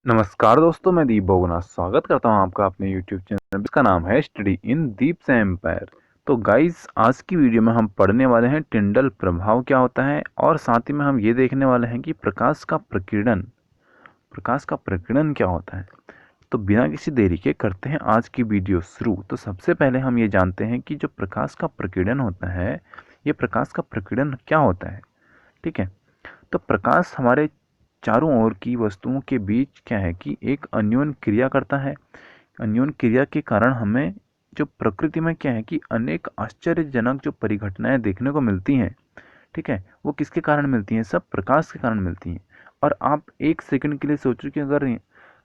नमस्कार दोस्तों, मैं दीप बोगना स्वागत करता हूं आपका अपने YouTube चैनल जिसका नाम है स्टडी इन दीप एम्पायर। तो गाइस, आज की वीडियो में हम पढ़ने वाले हैं टिंडल प्रभाव क्या होता है और साथ ही में हम ये देखने वाले हैं कि प्रकाश का प्रकीर्णन क्या होता है। तो बिना किसी देरी के करते हैं आज की वीडियो शुरू। तो सबसे पहले हम ये जानते हैं कि जो प्रकाश का प्रकीर्णन होता है, ये प्रकाश का प्रकीर्णन क्या होता है। ठीक है, तो प्रकाश हमारे चारों ओर की वस्तुओं के बीच क्या है कि एक अन्योन क्रिया करता है। अन्योन क्रिया के कारण हमें जो प्रकृति में क्या है कि अनेक आश्चर्यजनक जो परिघटनाएं देखने को मिलती हैं। ठीक है, वो किसके कारण मिलती हैं? सब प्रकाश के कारण मिलती हैं। और आप एक सेकंड के लिए सोचो कि अगर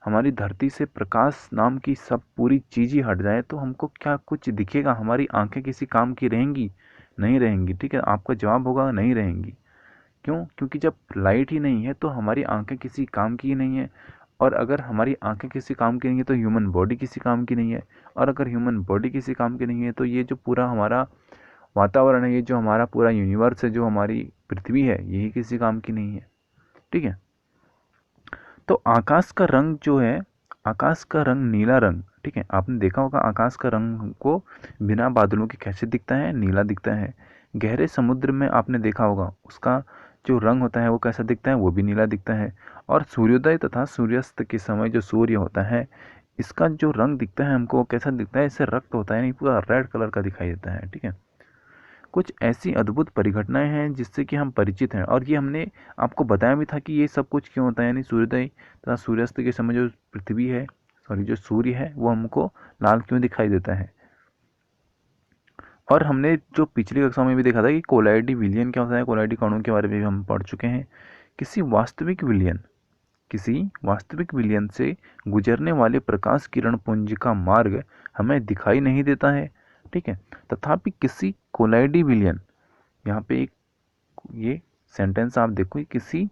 हमारी धरती से प्रकाश नाम की सब पूरी चीज़ ही हट जाए तो हमको क्या कुछ दिखेगा? हमारी आंखें किसी काम की रहेंगी? नहीं रहेंगी। ठीक है, आपका जवाब होगा नहीं रहेंगी। क्यों? क्योंकि जब लाइट ही नहीं है तो हमारी आंखें किसी काम की ही नहीं है। और अगर हमारी आंखें किसी काम की नहीं है तो ह्यूमन बॉडी किसी काम की नहीं है। और अगर ह्यूमन बॉडी किसी काम की नहीं है तो ये जो पूरा हमारा वातावरण है, ये जो हमारा पूरा यूनिवर्स है, जो हमारी पृथ्वी है, यही किसी काम की नहीं है। ठीक है, तो आकाश का रंग जो है, आकाश का रंग नीला रंग। ठीक है, आपने देखा होगा आकाश का रंग को बिना बादलों के कैसे दिखता है? नीला दिखता है। गहरे समुद्र में आपने देखा होगा उसका जो रंग होता है वो कैसा दिखता है? वो भी नीला दिखता है। और सूर्योदय तथा सूर्यास्त के समय जो सूर्य होता है, इसका जो रंग दिखता है हमको, वो कैसा दिखता है? इससे रक्त होता है, नहीं पूरा रेड कलर का दिखाई देता है। ठीक है, कुछ ऐसी अद्भुत परिघटनाएं हैं जिससे कि हम परिचित हैं, और ये हमने आपको बताया भी था कि ये सब कुछ क्यों होता है। यानी सूर्योदय तथा सूर्यास्त के समय जो पृथ्वी है, सॉरी जो सूर्य है, वो हमको लाल क्यों दिखाई देता है। और हमने जो पिछली कक्षा में भी देखा था कि कोलाइडी विलियन क्या होता है, कोलाइडी कणों के बारे में भी हम पढ़ चुके हैं। किसी वास्तविक विलियन किसी वास्तविक विलयन से गुजरने वाले प्रकाश किरण पुंज का मार्ग हमें दिखाई नहीं देता है। ठीक है, तथापि किसी कोलाइडी विलयन, यहाँ पे एक ये सेंटेंस आप देखो, किसी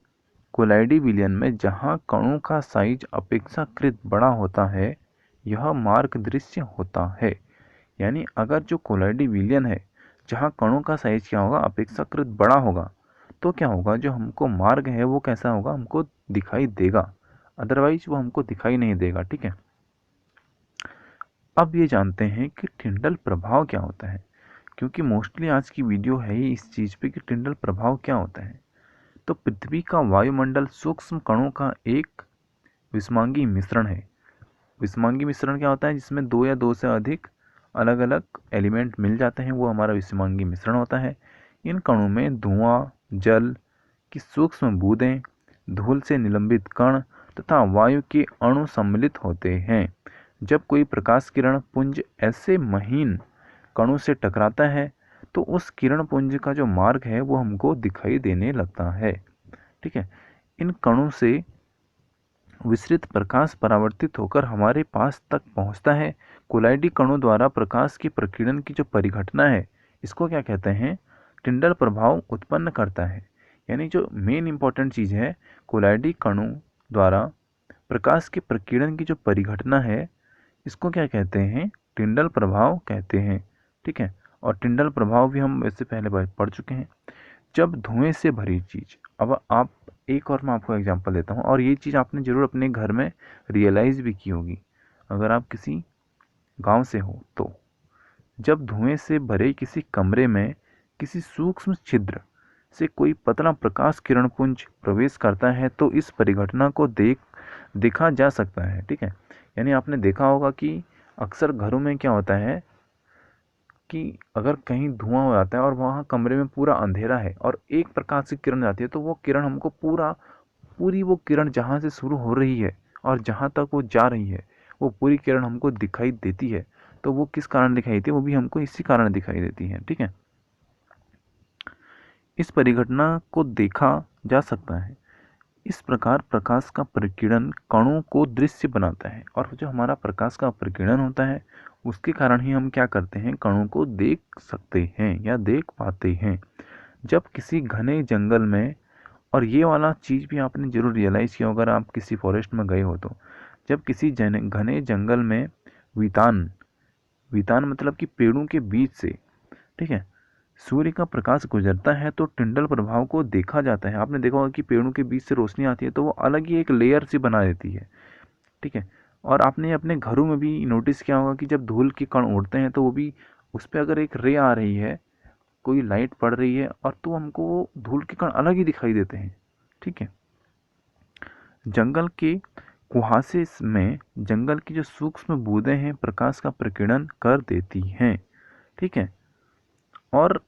कोलाइडी विलयन में जहाँ कणों का साइज अपेक्षाकृत बड़ा होता है, यह मार्ग दृश्य होता है। यानी अगर जो कोलाइडी विलयन है, जहाँ कणों का साइज क्या होगा? अपेक्षाकृत बड़ा होगा, तो क्या होगा? जो हमको मार्ग है वो कैसा होगा? हमको दिखाई देगा, अदरवाइज वो हमको दिखाई नहीं देगा। ठीक है, अब ये जानते हैं कि टिंडल प्रभाव क्या होता है, क्योंकि मोस्टली आज की वीडियो है ही इस चीज़ पे कि टिंडल प्रभाव क्या होता है। तो पृथ्वी का वायुमंडल सूक्ष्म कणों का एक विषमांगी मिश्रण है। विषमांगी मिश्रण क्या होता है? जिसमें दो या दो से अधिक अलग अलग एलिमेंट मिल जाते हैं, वो हमारा विषमांगी मिश्रण होता है। इन कणों में धुआं, जल की सूक्ष्म बूंदें, धूल से निलंबित कण तथा वायु के अणु सम्मिलित होते हैं। जब कोई प्रकाश किरण पुंज ऐसे महीन कणों से टकराता है तो उस किरण पुंज का जो मार्ग है वो हमको दिखाई देने लगता है। ठीक है, इन कणों से विसरित प्रकाश परावर्तित होकर हमारे पास तक पहुंचता है। कोलाइडी कणों द्वारा प्रकाश की प्रकीर्णन की जो परिघटना है, इसको क्या कहते हैं? टिंडल प्रभाव उत्पन्न करता है। यानी जो मेन इंपॉर्टेंट चीज़ है, कोलाइडी कणों द्वारा प्रकाश के प्रकीर्णन की जो परिघटना है, इसको क्या कहते हैं? टिंडल प्रभाव कहते हैं। ठीक है, और टिंडल प्रभाव भी हम वैसे पहले पढ़ चुके हैं। जब धुएं से भरी चीज़, अब आप एक और मैं आपको एग्जांपल देता हूँ, और ये चीज़ आपने ज़रूर अपने घर में रियलाइज़ भी की होगी अगर आप किसी गांव से हो तो। जब धुएं से भरे किसी कमरे में किसी सूक्ष्म छिद्र से कोई पतला प्रकाश किरण पुंज प्रवेश करता है तो इस परिघटना को देखा जा सकता है। ठीक है, यानी आपने देखा होगा कि अक्सर घरों में क्या होता है कि अगर कहीं धुआं हो जाता है और वहाँ कमरे में पूरा अंधेरा है और एक प्रकाश की किरण जाती है, तो वो किरण हमको पूरी वो किरण जहाँ से शुरू हो रही है और जहाँ तक वो जा रही है, वो पूरी किरण हमको दिखाई देती है। तो वो किस कारण दिखाई देती है? वो भी हमको इसी कारण दिखाई देती है। ठीक है, इस परिघटना को देखा जा सकता है। इस प्रकार प्रकाश का प्रकीर्णन कणों को दृश्य बनाता है, और जो हमारा प्रकाश का प्रकीर्णन होता है उसके कारण ही हम क्या करते हैं? कणों को देख सकते हैं या देख पाते हैं। जब किसी घने जंगल में, और ये वाला चीज़ भी आपने जरूर रियलाइज़ किया अगर आप किसी फॉरेस्ट में गए हो तो, जब किसी घने जंगल में वितान वितान मतलब कि पेड़ों के बीच से, ठीक है, सूर्य का प्रकाश गुजरता है तो टिंडल प्रभाव को देखा जाता है। आपने देखा होगा कि पेड़ों के बीच से रोशनी आती है तो वो अलग ही एक लेयर सी बना देती है। ठीक है। और आपने अपने घरों में भी नोटिस किया होगा कि जब धूल के कण उड़ते हैं तो वो भी उस पर अगर एक रे आ रही है, कोई लाइट पड़ रही है, और तो हमको वो धूल के कण अलग ही दिखाई देते हैं। ठीक है। जंगल के कुहासे में जंगल की जो सूक्ष्म बूंदें हैं प्रकाश का प्रकीर्णन कर देती हैं। ठीक है। और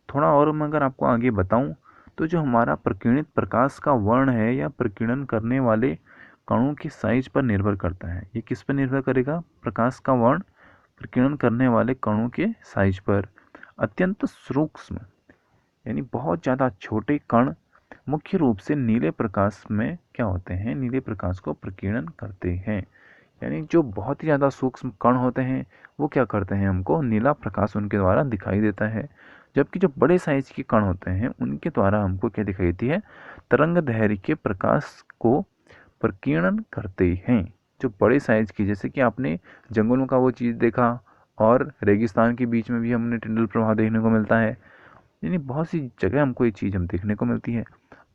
थोड़ा और मैं अगर आपको आगे बताऊं तो जो हमारा प्रकीर्णित प्रकाश का वर्ण है या प्रकीर्णन करने वाले कणों की साइज पर निर्भर करता है। ये किस पर निर्भर करेगा? प्रकाश का वर्ण प्रकीर्णन करने वाले कणों के साइज पर। अत्यंत सूक्ष्म यानी बहुत ज़्यादा छोटे कण मुख्य रूप से नीले प्रकाश में क्या होते हैं? नीले प्रकाश को प्रकीर्णन करते हैं। यानी जो बहुत ही ज़्यादा सूक्ष्म कण होते हैं वो क्या करते हैं? हमको नीला प्रकाश उनके द्वारा दिखाई देता है। जबकि जो बड़े साइज के कण होते हैं उनके द्वारा हमको क्या दिखाई देती है? तरंग दैर्घ्य के प्रकाश को प्रकीर्णन करते हैं। जो बड़े साइज की, जैसे कि आपने जंगलों का वो चीज़ देखा, और रेगिस्तान के बीच में भी हमने टिंडल प्रवाह देखने को मिलता है। यानी बहुत सी जगह हमको ये चीज़ हम देखने को मिलती है।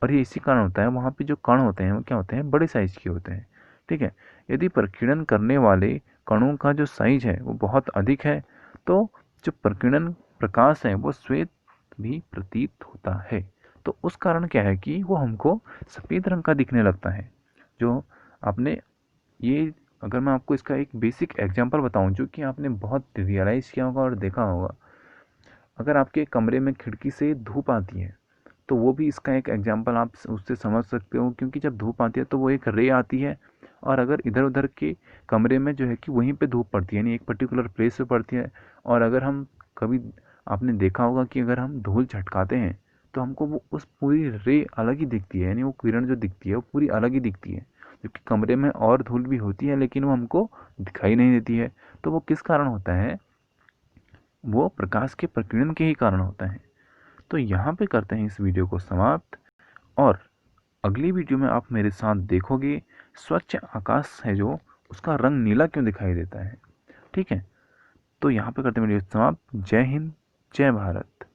और ये इसी कारण होता है, वहाँ पे जो कण होते हैं वो क्या होते हैं? बड़े साइज के होते हैं। ठीक है। यदि प्रकीर्णन करने वाले कणों का जो साइज है वो बहुत अधिक है तो जो प्रकीर्णन प्रकाश है वो श्वेत भी प्रतीत होता है। तो उस कारण क्या है कि वो हमको सफ़ेद रंग का दिखने लगता है। जो आपने ये, अगर मैं आपको इसका एक बेसिक एग्जांपल बताऊं जो कि आपने बहुत रियलाइज़ किया होगा और देखा होगा, अगर आपके कमरे में खिड़की से धूप आती है तो वो भी इसका एक एग्जांपल आप उससे समझ सकते हो, क्योंकि जब धूप आती है तो वो एक रे आती है, और अगर इधर उधर के कमरे में जो है कि वहीं पे धूप पड़ती है, यानी एक पर्टिकुलर प्लेस पे पड़ती है। और अगर हम कभी, आपने देखा होगा कि अगर हम धूल झटकाते हैं तो हमको वो उस पूरी रे अलग ही दिखती है, यानी वो किरण जो दिखती है वो पूरी अलग ही दिखती है। जबकि कमरे में और धूल भी होती है लेकिन वो हमको दिखाई नहीं देती है। तो वो किस कारण होता है? वो प्रकाश के प्रकीर्णन के ही कारण होता है। तो यहाँ पे करते हैं इस वीडियो को समाप्त, और अगली वीडियो में आप मेरे साथ देखोगे स्वच्छ आकाश है जो, उसका रंग नीला क्यों दिखाई देता है। ठीक है। तो यहाँ पे करते हैं वीडियो समाप्त। जय हिंद, जय भारत।